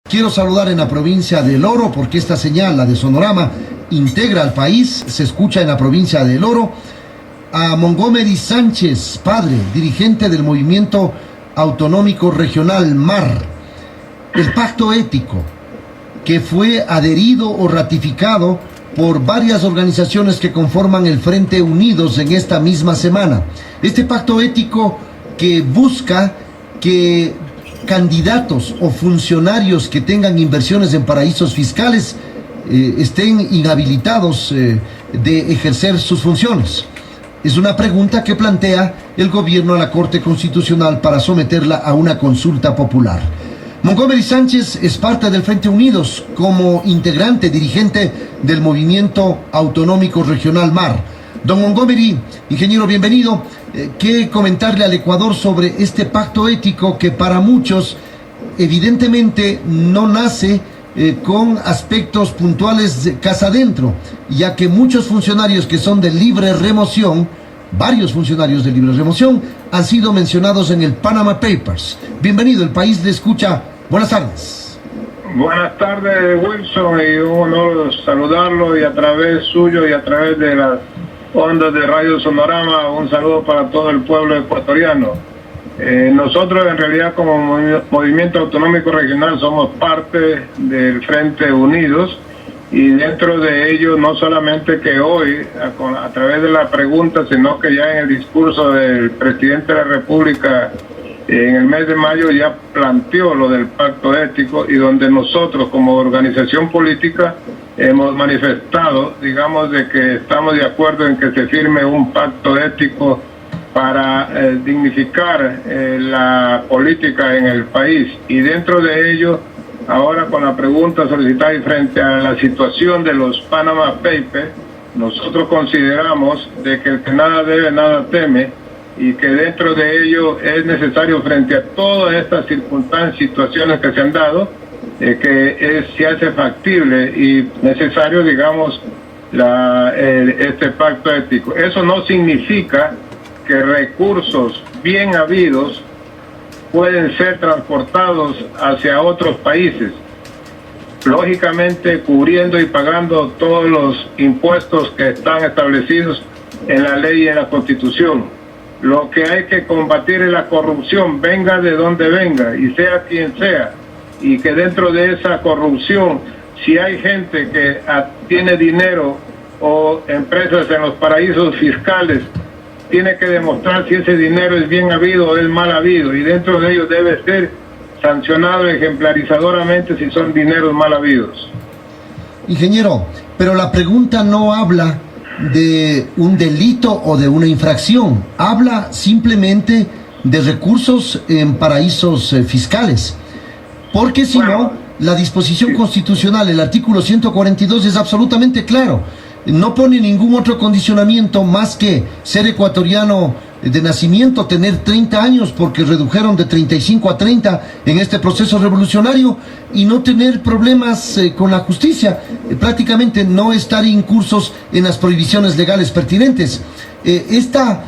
Quiero saludar en la provincia del Oro, porque esta señal, la de Sonorama, integra al país, se escucha en la provincia del Oro, a Montgomery Sánchez, padre, dirigente del Movimiento Autonómico Regional MAR. El pacto ético que fue adherido o ratificado por varias organizaciones que conforman el Frente Unidos en esta misma semana. Este pacto ético que busca que candidatos o funcionarios que tengan inversiones en paraísos fiscales estén inhabilitados de ejercer sus funciones. Es una pregunta que plantea el gobierno a la Corte Constitucional para someterla a una consulta popular. Montgomery Sánchez es parte del Frente Unidos como integrante, dirigente del Movimiento Autonómico Regional MAR. Don Montgomery, ingeniero, bienvenido. ¿Qué comentarle al Ecuador sobre este pacto ético que para muchos evidentemente no nace con aspectos puntuales de casa adentro, ya que muchos funcionarios que son de libre remoción, varios funcionarios de libre remoción, han sido mencionados en el Panama Papers? Bienvenido, el país le escucha. Buenas tardes. Buenas tardes, Wilson, y un honor saludarlo, y a través suyo y a través de las ondas de Radio Sonorama, un saludo para todo el pueblo ecuatoriano. Nosotros en realidad como Movimiento Autonómico Regional somos parte del Frente Unidos, y dentro de ello no solamente que hoy a través de la pregunta, sino que ya en el discurso del presidente de la República en el mes de mayo ya planteó lo del pacto ético, y donde nosotros como organización política hemos manifestado, digamos, de que estamos de acuerdo en que se firme un pacto ético para dignificar la política en el país. Y dentro de ello, ahora con la pregunta solicitada y frente a la situación de los Panama Papers, nosotros consideramos de que el que nada debe, nada teme, y que dentro de ello es necesario, frente a todas estas circunstancias, situaciones que se han dado, se hace factible y necesario, digamos, este pacto ético. Eso no significa que recursos bien habidos pueden ser transportados hacia otros países, lógicamente cubriendo y pagando todos los impuestos que están establecidos en la ley y en la Constitución. Lo que hay que combatir es la corrupción, venga de donde venga y sea quien sea, y que dentro de esa corrupción, si hay gente que tiene dinero o empresas en los paraísos fiscales, tiene que demostrar si ese dinero es bien habido o es mal habido, y dentro de ello debe ser sancionado ejemplarizadoramente si son dineros mal habidos. Ingeniero, pero la pregunta no habla de un delito o de una infracción, habla simplemente de recursos en paraísos fiscales, porque si no, la disposición constitucional, el artículo 142 es absolutamente claro, no pone ningún otro condicionamiento más que ser ecuatoriano de nacimiento, tener 30 años, porque redujeron de 35 a 30 en este proceso revolucionario, y no tener problemas con la justicia, prácticamente no estar incursos en las prohibiciones legales pertinentes. Esta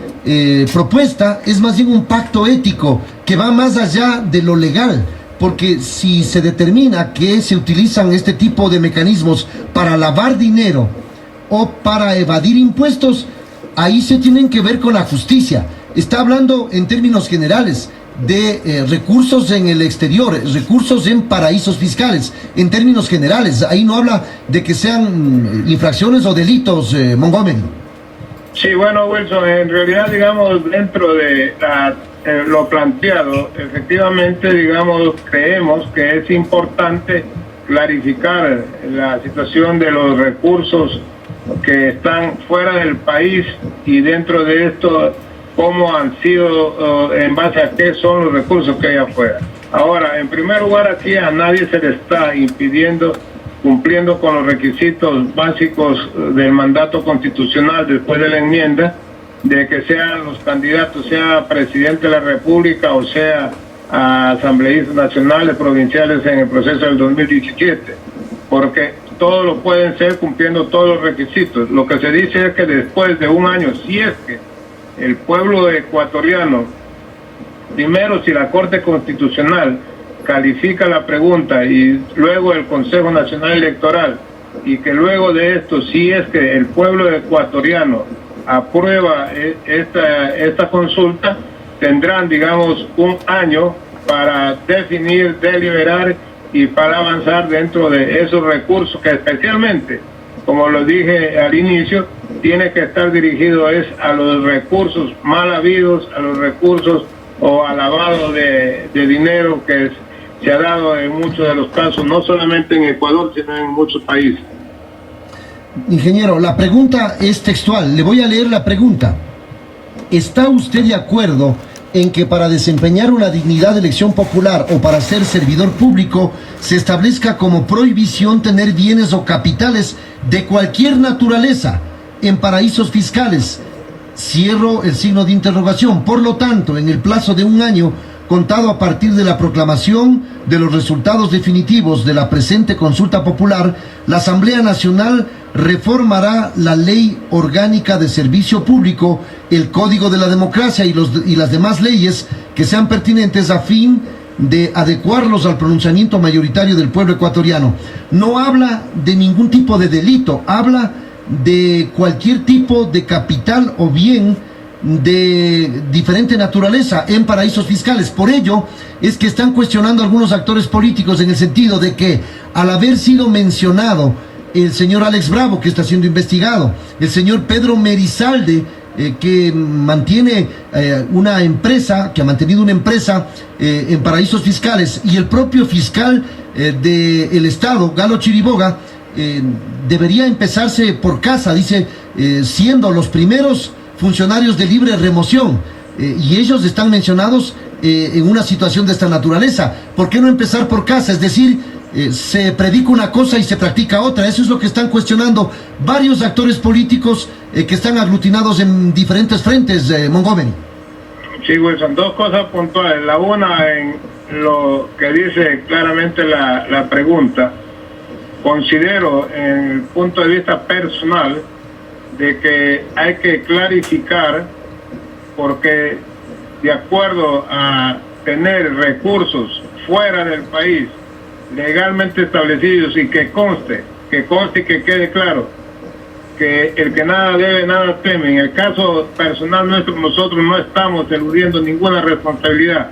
propuesta es más bien un pacto ético que va más allá de lo legal, porque si se determina que se utilizan este tipo de mecanismos para lavar dinero o para evadir impuestos, ahí se tienen que ver con la justicia. Está hablando en términos generales de recursos en el exterior, recursos en paraísos fiscales, en términos generales. Ahí no habla de que sean infracciones o delitos, Montgomery. Sí, bueno, Wilson, en realidad, digamos, dentro de lo planteado, efectivamente, digamos, creemos que es importante clarificar la situación de los recursos que están fuera del país, y dentro de esto cómo han sido, en base a qué son los recursos que hay afuera. Ahora, en primer lugar, aquí a nadie se le está impidiendo, cumpliendo con los requisitos básicos del mandato constitucional después de la enmienda, de que sean los candidatos, sea presidente de la República o sea asambleístas nacionales, provinciales en el proceso del 2017, porque todos lo pueden ser cumpliendo todos los requisitos. Lo que se dice es que después de un año, si es que el pueblo ecuatoriano, primero si la Corte Constitucional califica la pregunta y luego el Consejo Nacional Electoral, y que luego de esto, si es que el pueblo ecuatoriano aprueba esta consulta, tendrán, digamos, un año para definir, deliberar y para avanzar dentro de esos recursos que especialmente, como lo dije al inicio, tiene que estar dirigido es a los recursos mal habidos, a los recursos o al lavado de dinero que se ha dado en muchos de los casos, no solamente en Ecuador, sino en muchos países. Ingeniero, la pregunta es textual. Le voy a leer la pregunta. ¿Está usted de acuerdo en que para desempeñar una dignidad de elección popular o para ser servidor público se establezca como prohibición tener bienes o capitales de cualquier naturaleza en paraísos fiscales? Cierro el signo de interrogación. Por lo tanto, en el plazo de un año, contado a partir de la proclamación de los resultados definitivos de la presente consulta popular, la Asamblea Nacional reformará la Ley Orgánica de Servicio Público, el Código de la Democracia y las demás leyes que sean pertinentes a fin de adecuarlos al pronunciamiento mayoritario del pueblo ecuatoriano. No habla de ningún tipo de delito, habla de cualquier tipo de capital o bien de diferente naturaleza en paraísos fiscales. Por ello es que están cuestionando algunos actores políticos en el sentido de que al haber sido mencionado el señor Alex Bravo, que está siendo investigado, el señor Pedro Merizalde, que mantiene una empresa, que ha mantenido una empresa en paraísos fiscales, y el propio fiscal del Estado, Galo Chiriboga, debería empezarse por casa, dice, siendo los primeros funcionarios de libre remoción, y ellos están mencionados en una situación de esta naturaleza. ¿Por qué no empezar por casa? Es decir, se predica una cosa y se practica otra. Eso es lo que están cuestionando varios actores políticos que están aglutinados en diferentes frentes, Montgomery. Sí, Wilson, dos cosas puntuales. La una, en lo que dice claramente la pregunta, considero en el punto de vista personal de que hay que clarificar, porque de acuerdo a tener recursos fuera del país legalmente establecidos, y que conste y que quede claro que el que nada debe, nada teme. En el caso personal nuestro, nosotros no estamos eludiendo ninguna responsabilidad,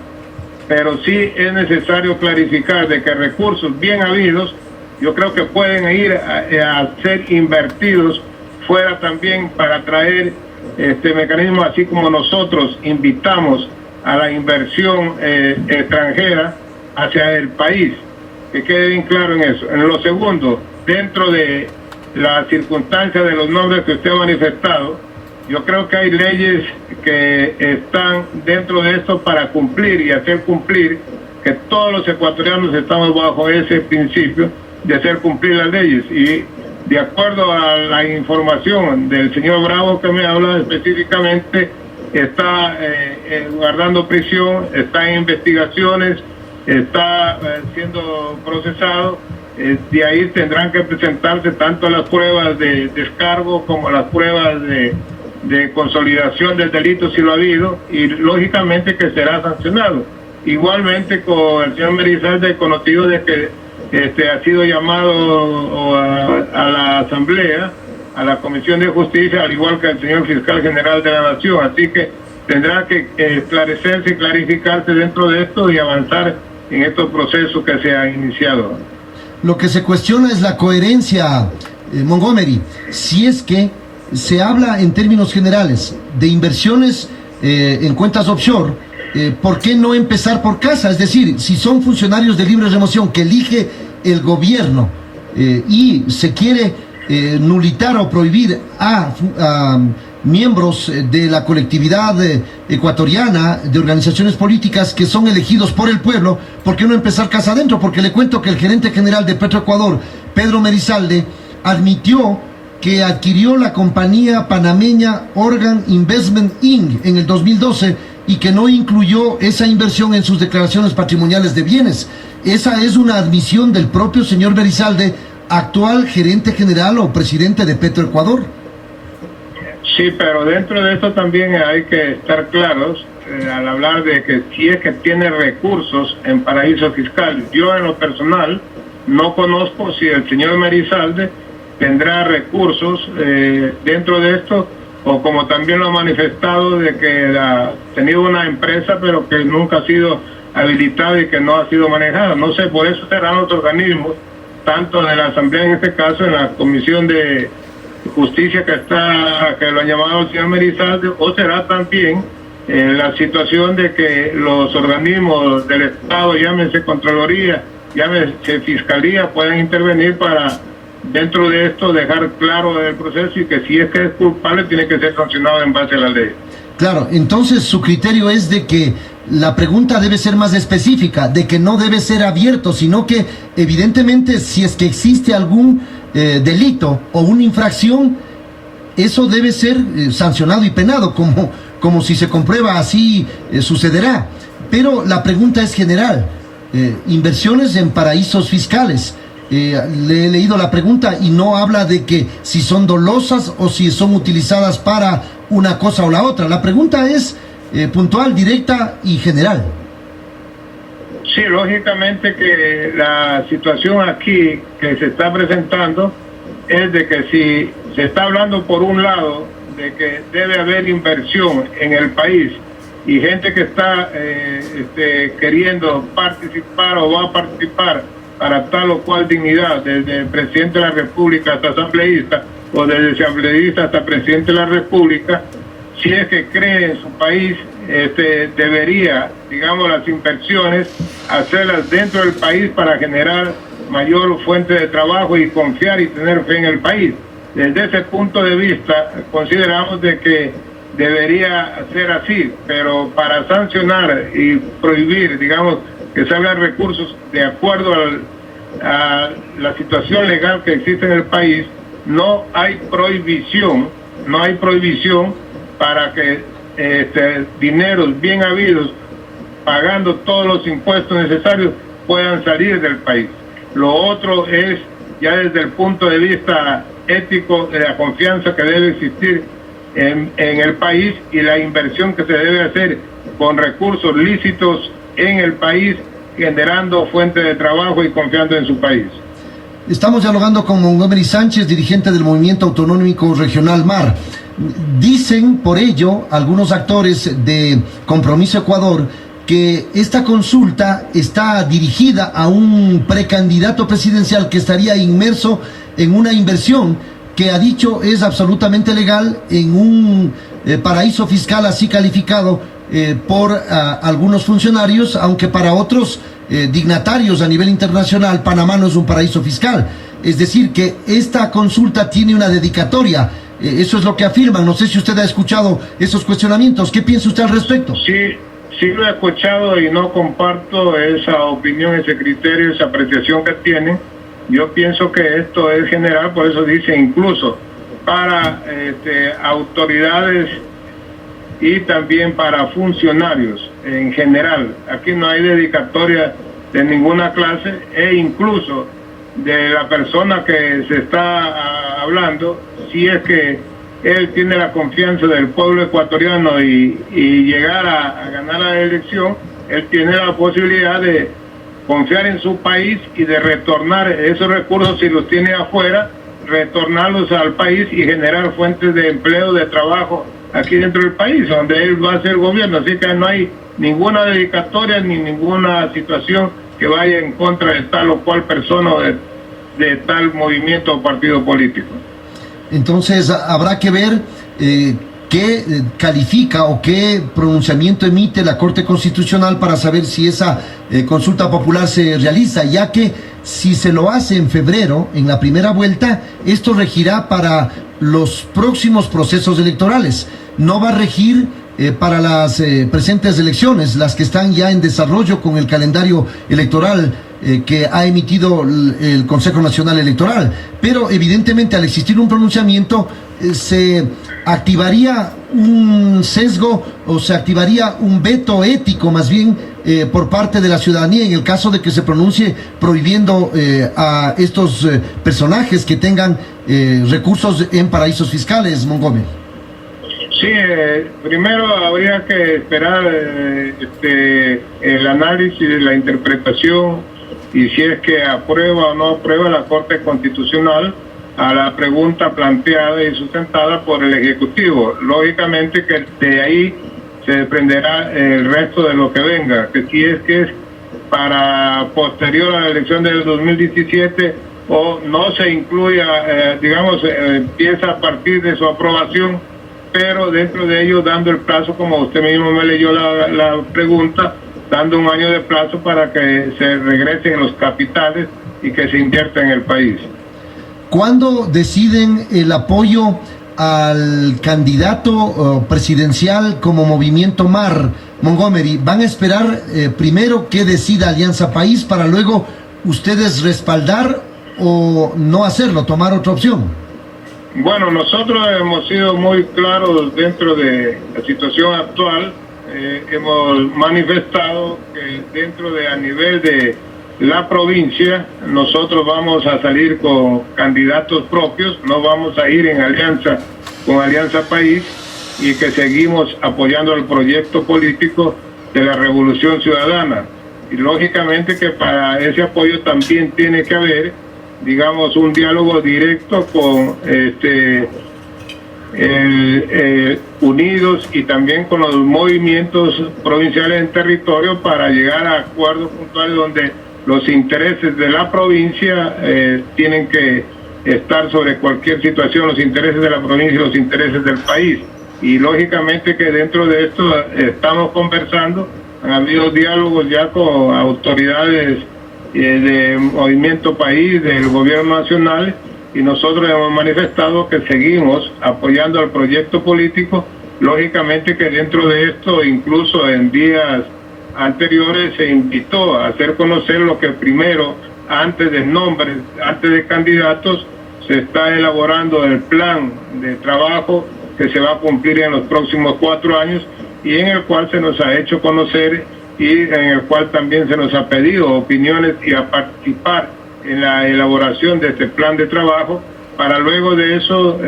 pero sí es necesario clarificar de que recursos bien habidos, yo creo que pueden ir a ser invertidos fuera también para traer este mecanismo, así como nosotros invitamos a la inversión extranjera hacia el país. Que quede bien claro en eso. En lo segundo, dentro de las circunstancias de los nombres que usted ha manifestado, yo creo que hay leyes que están dentro de esto para cumplir y hacer cumplir, que todos los ecuatorianos estamos bajo ese principio de hacer cumplir las leyes. Y de acuerdo a la información del señor Bravo que me habla específicamente, está guardando prisión, está en investigaciones, está siendo procesado. De ahí tendrán que presentarse tanto las pruebas de descargo como las pruebas de consolidación del delito, si lo ha habido, y lógicamente que será sancionado. Igualmente con el señor Merizalde, conocido de que ha sido llamado a la Asamblea, a la Comisión de Justicia, al igual que el señor Fiscal General de la Nación. Así que tendrá que esclarecerse y clarificarse dentro de esto y avanzar en estos procesos que se han iniciado. Lo que se cuestiona es la coherencia, Montgomery. Si es que se habla en términos generales de inversiones en cuentas offshore, ¿por qué no empezar por casa? Es decir, si son funcionarios de libre remoción que elige el gobierno y se quiere nulitar o prohibir a miembros de la colectividad ecuatoriana, de organizaciones políticas que son elegidos por el pueblo, ¿por qué no empezar casa adentro? Porque le cuento que el gerente general de Petroecuador, Pedro Merizalde, admitió que adquirió la compañía panameña Organ Investment Inc. en el 2012 y que no incluyó esa inversión en sus declaraciones patrimoniales de bienes. Esa es una admisión del propio señor Merizalde, actual gerente general o presidente de Petroecuador. Sí, pero dentro de esto también hay que estar claros al hablar de que si es que tiene recursos en paraísos fiscales. Yo en lo personal no conozco si el señor Merizalde tendrá recursos dentro de esto, o como también lo ha manifestado de que ha tenido una empresa pero que nunca ha sido habilitada y que no ha sido manejada. No sé, por eso serán los organismos, tanto de la Asamblea en este caso, en la Comisión de Justicia que lo ha llamado el señor Merizalde, o será también la situación de que los organismos del Estado, llámese Contraloría, llámese Fiscalía, puedan intervenir para, dentro de esto, dejar claro el proceso y que si es que es culpable tiene que ser sancionado en base a la ley. Claro, entonces su criterio es de que la pregunta debe ser más específica, de que no debe ser abierto, sino que evidentemente si es que existe algún delito o una infracción, eso debe ser sancionado y penado, como si se comprueba así sucederá. Pero la pregunta es general. Inversiones en paraísos fiscales. Le he leído la pregunta y no habla de que si son dolosas o si son utilizadas para una cosa o la otra. La pregunta es puntual, directa y general. Sí, lógicamente que la situación aquí que se está presentando es de que si se está hablando por un lado de que debe haber inversión en el país y gente que está queriendo participar o va a participar para tal o cual dignidad, desde el presidente de la República hasta asambleísta, o desde asambleísta hasta presidente de la República, si es que cree en su país, debería, digamos, las inversiones hacerlas dentro del país para generar mayor fuente de trabajo y confiar y tener fe en el país. Desde ese punto de vista, consideramos de que debería ser así, pero para sancionar y prohibir, digamos, que salgan recursos de acuerdo a la situación legal que existe en el país, no hay prohibición para que dineros bien habidos, pagando todos los impuestos necesarios, puedan salir del país. Lo otro es ya desde el punto de vista ético de la confianza que debe existir en el país y la inversión que se debe hacer con recursos lícitos en el país, generando fuentes de trabajo y confiando en su país. Estamos dialogando con Montgomery Sánchez, dirigente del Movimiento Autonómico Regional MAR. Dicen por ello algunos actores de Compromiso Ecuador que esta consulta está dirigida a un precandidato presidencial que estaría inmerso en una inversión que ha dicho es absolutamente legal en un paraíso fiscal así calificado por algunos funcionarios, aunque para otros dignatarios a nivel internacional Panamá no es un paraíso fiscal. Es decir, que esta consulta tiene una dedicatoria. Eso es lo que afirman. No sé si usted ha escuchado esos cuestionamientos. ¿Qué piensa usted al respecto? Sí lo he escuchado y no comparto esa opinión, ese criterio, esa apreciación que tienen. Yo pienso que esto es general, por eso dice incluso para autoridades y también para funcionarios en general. Aquí no hay dedicatoria de ninguna clase, e incluso de la persona que se está hablando, si es que él tiene la confianza del pueblo ecuatoriano y llegar a ganar la elección, él tiene la posibilidad de confiar en su país y de retornar esos recursos, si los tiene afuera, retornarlos al país y generar fuentes de empleo, de trabajo aquí dentro del país, donde él va a ser gobierno. Así que no hay ninguna dedicatoria ni ninguna situación que vaya en contra de tal o cual persona o de tal movimiento o partido político. Entonces habrá que ver qué califica o qué pronunciamiento emite la Corte Constitucional para saber si esa consulta popular se realiza, ya que si se lo hace en febrero, en la primera vuelta, esto regirá para los próximos procesos electorales. No va a regir para las presentes elecciones, las que están ya en desarrollo con el calendario electoral que ha emitido el Consejo Nacional Electoral. Pero evidentemente al existir un pronunciamiento se activaría un sesgo o se activaría un veto ético más bien por parte de la ciudadanía en el caso de que se pronuncie prohibiendo a estos personajes que tengan recursos en paraísos fiscales, Montgomery. Sí, primero habría que esperar el análisis, la interpretación y si es que aprueba o no aprueba la Corte Constitucional a la pregunta planteada y sustentada por el Ejecutivo. Lógicamente que de ahí se desprenderá el resto de lo que venga, que si es que es para posterior a la elección del 2017 o no se incluya, empieza a partir de su aprobación, pero dentro de ello dando el plazo, como usted mismo me leyó la pregunta, dando un año de plazo para que se regresen los capitales y que se invierta en el país. ¿Cuándo deciden el apoyo al candidato presidencial como Movimiento MAR, Montgomery? ¿Van a esperar primero que decida Alianza País para luego ustedes respaldar o no hacerlo, tomar otra opción? Bueno, nosotros hemos sido muy claros dentro de la situación actual. Hemos manifestado que dentro de a nivel de la provincia nosotros vamos a salir con candidatos propios, no vamos a ir en alianza con Alianza País, y que seguimos apoyando el proyecto político de la Revolución Ciudadana. Y lógicamente que para ese apoyo también tiene que haber, digamos, un diálogo directo con unidos y también con los movimientos provinciales en territorio para llegar a acuerdos puntuales donde los intereses de la provincia tienen que estar sobre cualquier situación, los intereses de la provincia y los intereses del país. Y lógicamente que dentro de esto estamos conversando, han habido diálogos ya con autoridades de Movimiento País, del gobierno nacional, y nosotros hemos manifestado que seguimos apoyando al proyecto político. Lógicamente que dentro de esto, incluso en días anteriores, se invitó a hacer conocer lo que primero, antes de nombres, antes de candidatos, se está elaborando el plan de trabajo que se va a cumplir en los próximos 4 años y en el cual se nos ha hecho conocer y en el cual también se nos ha pedido opiniones y a participar en la elaboración de este plan de trabajo. Para luego de eso,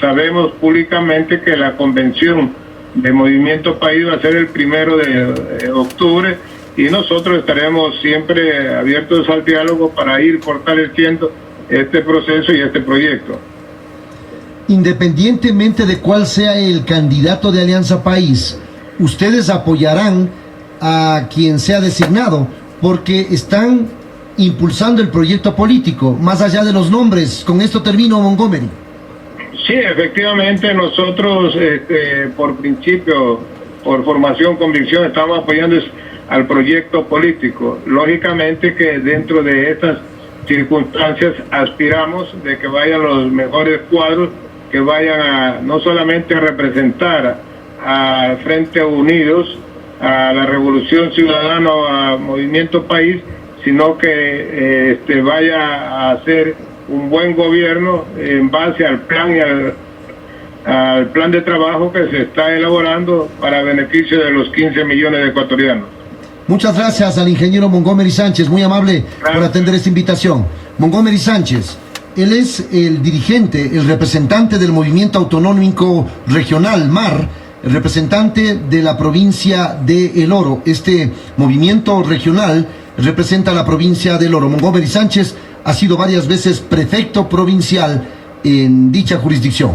sabemos públicamente que la convención de Movimiento País va a ser el 1 de octubre y nosotros estaremos siempre abiertos al diálogo para ir fortaleciendo este proceso y este proyecto. Independientemente de cuál sea el candidato de Alianza País, ustedes apoyarán a quien sea designado porque están impulsando el proyecto político, más allá de los nombres. Con esto termino, Montgomery. Sí, efectivamente, nosotros por principio, por formación, convicción, estamos apoyando al proyecto político. Lógicamente que dentro de estas circunstancias aspiramos de que vayan los mejores cuadros, que vayan no solamente a representar al Frente Unidos, a la Revolución Ciudadana o a Movimiento País, sino que vaya a hacer un buen gobierno en base al plan y al plan de trabajo que se está elaborando para beneficio de los 15 millones de ecuatorianos. Muchas gracias al ingeniero Montgomery Sánchez, muy amable por atender esta invitación. Montgomery Sánchez, él es el dirigente, el representante del Movimiento Autonómico Regional, MAR, el representante de la provincia de El Oro. Este movimiento regional representa a la provincia del Oro. Montgomery Sánchez ha sido varias veces prefecto provincial en dicha jurisdicción.